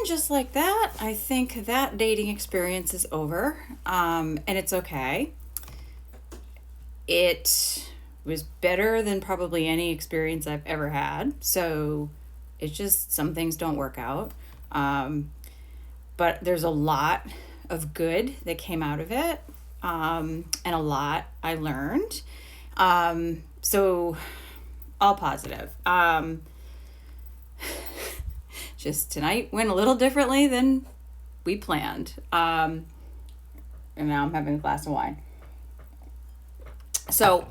And just like that, I think that dating experience is over. And it's okay. It was better than probably any experience I've ever had. So it's just some things don't work out. Um, but there's a lot of good that came out of it, and a lot I learned. So all positive. Just tonight went a little differently than we planned. And now I'm having a glass of wine. So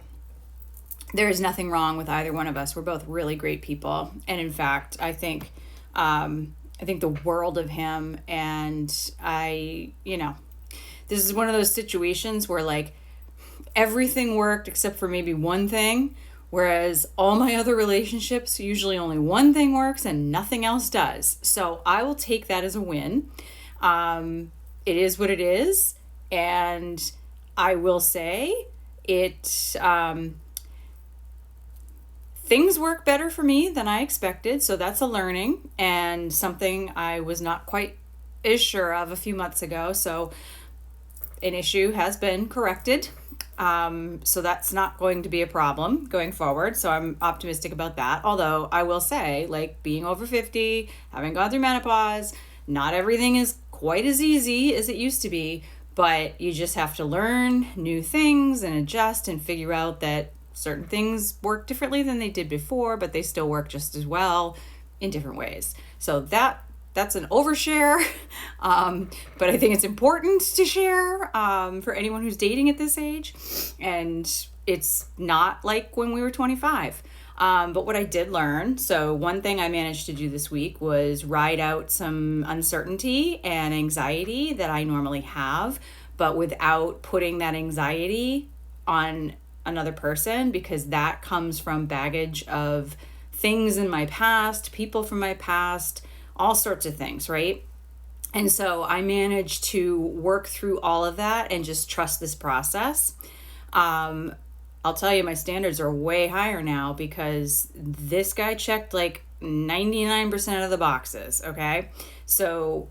there is nothing wrong with either one of us. We're both really great people, and in fact, I think the world of him. And this is one of those situations where like everything worked except for maybe one thing, whereas all my other relationships, usually only one thing works and nothing else does. So I will take that as a win. It is what it is. And I will say things work better for me than I expected. So that's a learning and something I was not quite as sure of a few months ago. So an issue has been corrected. So that's not going to be a problem going forward. So I'm optimistic about that. Although I will say, like, being over 50, having gone through menopause, not everything is quite as easy as it used to be, but you just have to learn new things and adjust and figure out that certain things work differently than they did before, but they still work just as well in different ways. So that's an overshare, but I think it's important to share for anyone who's dating at this age. And it's not like when we were 25. But what I did learn, so one thing I managed to do this week was ride out some uncertainty and anxiety that I normally have, but without putting that anxiety on another person, because that comes from baggage of things in my past, people from my past, all sorts of things, right? And so I managed to work through all of that and just trust this process. I'll tell you, my standards are way higher now because this guy checked like 99% of the boxes, okay? So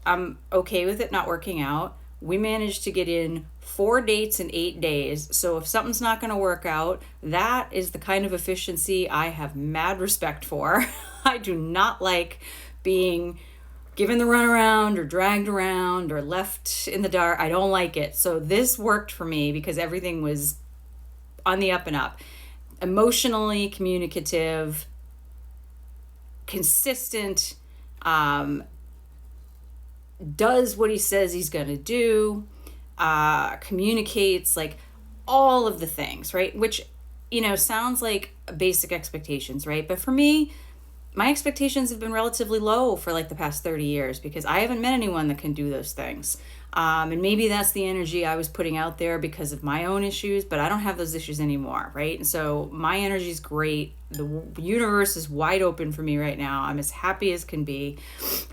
I'm okay with it not working out. We managed to get in 4 dates in 8 days. So if something's not going to work out, that is the kind of efficiency I have mad respect for. I do not like being given the runaround or dragged around or left in the dark. I don't like it. So this worked for me because everything was on the up and up. Emotionally communicative, consistent, does what he says he's going to do, communicates, like all of the things, right? Which, sounds like basic expectations, right? But for me, my expectations have been relatively low for like the past 30 years because I haven't met anyone that can do those things. And maybe that's the energy I was putting out there because of my own issues, but I don't have those issues anymore, right? And so my energy is great. The universe is wide open for me right now. I'm as happy as can be.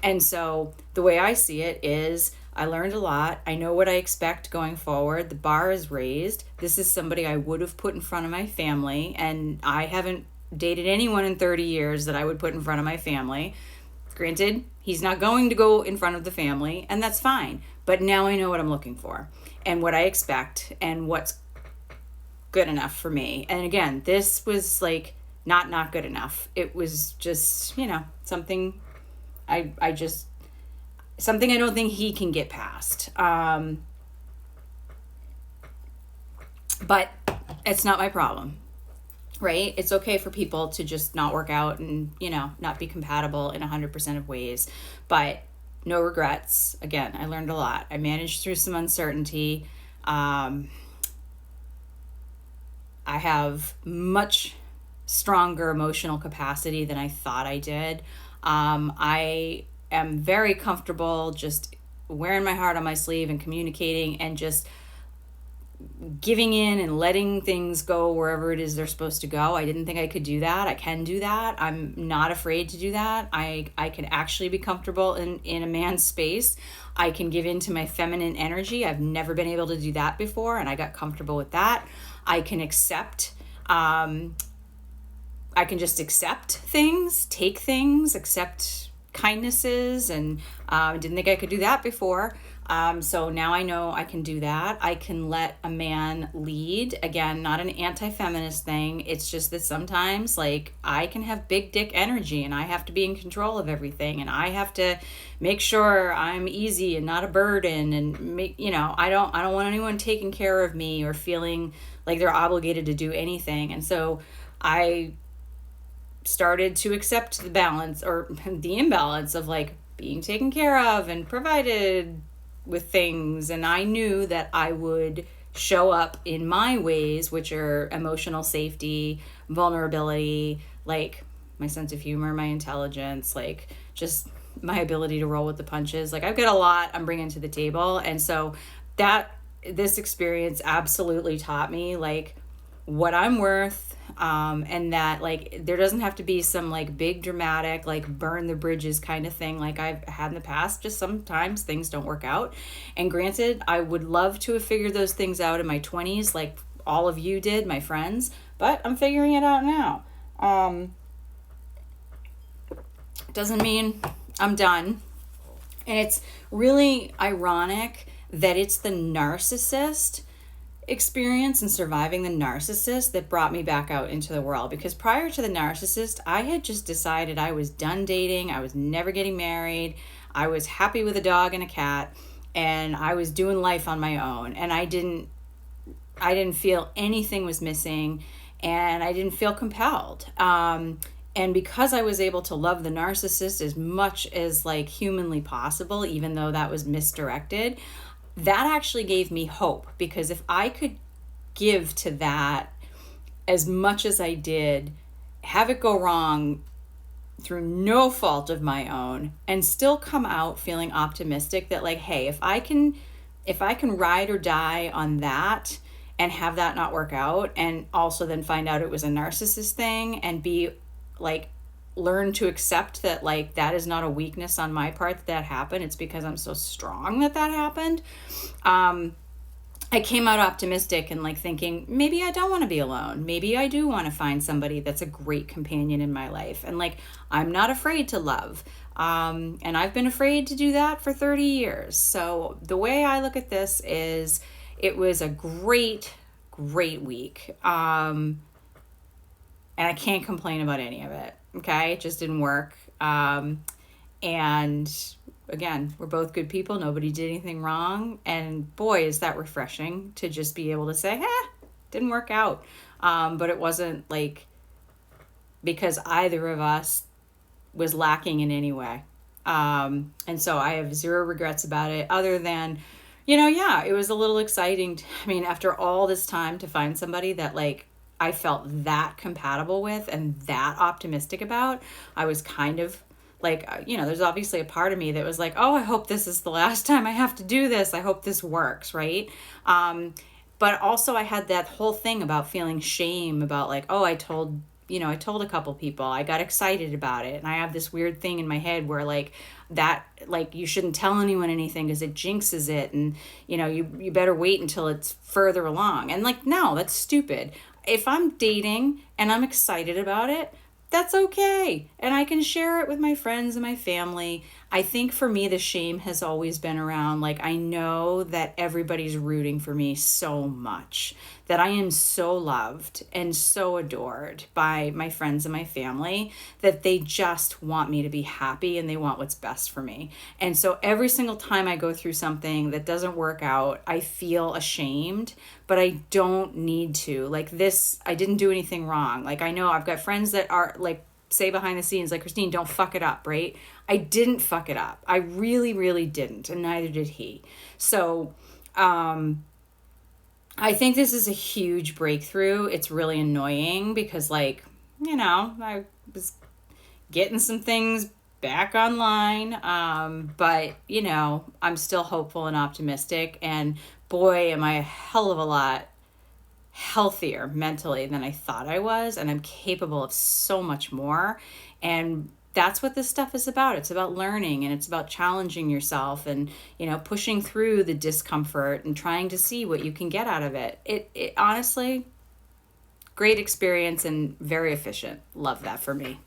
And so the way I see it is I learned a lot. I know what I expect going forward. The bar is raised. This is somebody I would have put in front of my family, and I haven't dated anyone in 30 years that I would put in front of my family. Granted, he's not going to go in front of the family, and that's fine. But now I know what I'm looking for and what I expect and what's good enough for me. And again, this was like not good enough. It was just, something something I don't think he can get past. But it's not my problem. Right? It's okay for people to just not work out and, not be compatible in 100% of ways. But no regrets. Again, I learned a lot. I managed through some uncertainty. I have much stronger emotional capacity than I thought I did. I am very comfortable just wearing my heart on my sleeve and communicating and just giving in and letting things go wherever it is they're supposed to go. I didn't think I could do that. I can do that. I'm not afraid to do that. I can actually be comfortable in a man's space. I can give in to my feminine energy. I've never been able to do that before, and I got comfortable with that. I can accept, I can just accept things, take things, accept kindnesses, and didn't think I could do that before. So now I know I can do that. I can let a man lead. Again, not an anti-feminist thing. It's just that sometimes like I can have big dick energy and I have to be in control of everything, and I have to make sure I'm easy and not a burden, and make, I don't want anyone taking care of me or feeling like they're obligated to do anything. And so I started to accept the balance or the imbalance of like being taken care of and provided with things. And I knew that I would show up in my ways, which are emotional safety, vulnerability, like my sense of humor, my intelligence, like just my ability to roll with the punches. Like I've got a lot I'm bringing to the table. And so this experience absolutely taught me like what I'm worth, and that like there doesn't have to be some like big dramatic like burn the bridges kind of thing like I've had in the past. Just sometimes things don't work out, and granted, I would love to have figured those things out in my 20s like all of you did, my friends, but I'm figuring it out now. Doesn't mean I'm done. And it's really ironic that it's the narcissist experience and surviving the narcissist that brought me back out into the world, because prior to the narcissist, I had just decided I was done dating. I was never getting married. I was happy with a dog and a cat, and I was doing life on my own, and I didn't feel anything was missing, and I didn't feel compelled. And because I was able to love the narcissist as much as like humanly possible, even though that was misdirected, that actually gave me hope, because if I could give to that as much as I did, have it go wrong through no fault of my own, and still come out feeling optimistic that like, hey, if I can ride or die on that and have that not work out, and also then find out it was a narcissist thing, and be like, learn to accept that like that is not a weakness on my part that happened, it's because I'm so strong that happened. I came out optimistic and like thinking maybe I don't want to be alone, maybe I do want to find somebody that's a great companion in my life, and like I'm not afraid to love, and I've been afraid to do that for 30 years. So the way I look at this is it was a great week, and I can't complain about any of it. Okay, it just didn't work. And again, we're both good people. Nobody did anything wrong. And boy, is that refreshing to just be able to say, didn't work out. But it wasn't like because either of us was lacking in any way. And so I have zero regrets about it, other than, it was a little exciting. After all this time, to find somebody that like I felt that compatible with and that optimistic about. I was kind of like, there's obviously a part of me that was like, oh, I hope this is the last time I have to do this. I hope this works, right? But also I had that whole thing about feeling shame about like, oh, I told a couple people, I got excited about it. And I have this weird thing in my head where like that, like you shouldn't tell anyone anything because it jinxes it. And, you better wait until it's further along. And like, no, that's stupid. If I'm dating and I'm excited about it, that's okay. And I can share it with my friends and my family. I think for me, the shame has always been around. Like, I know that everybody's rooting for me so much, that I am so loved and so adored by my friends and my family, that they just want me to be happy and they want what's best for me. And so every single time I go through something that doesn't work out, I feel ashamed, but I don't need to. Like this, I didn't do anything wrong. Like I know I've got friends that are like, say behind the scenes, like, Christine, don't fuck it up, right? I didn't fuck it up. I really, really didn't. And neither did he. So, I think this is a huge breakthrough. It's really annoying because like, I was getting some things back online. But I'm still hopeful and optimistic, and boy, am I a hell of a lot healthier mentally than I thought I was, and I'm capable of so much more. And that's what this stuff is about. It's about learning, and it's about challenging yourself and, pushing through the discomfort and trying to see what you can get out of it. It honestly, great experience and very efficient. Love that for me.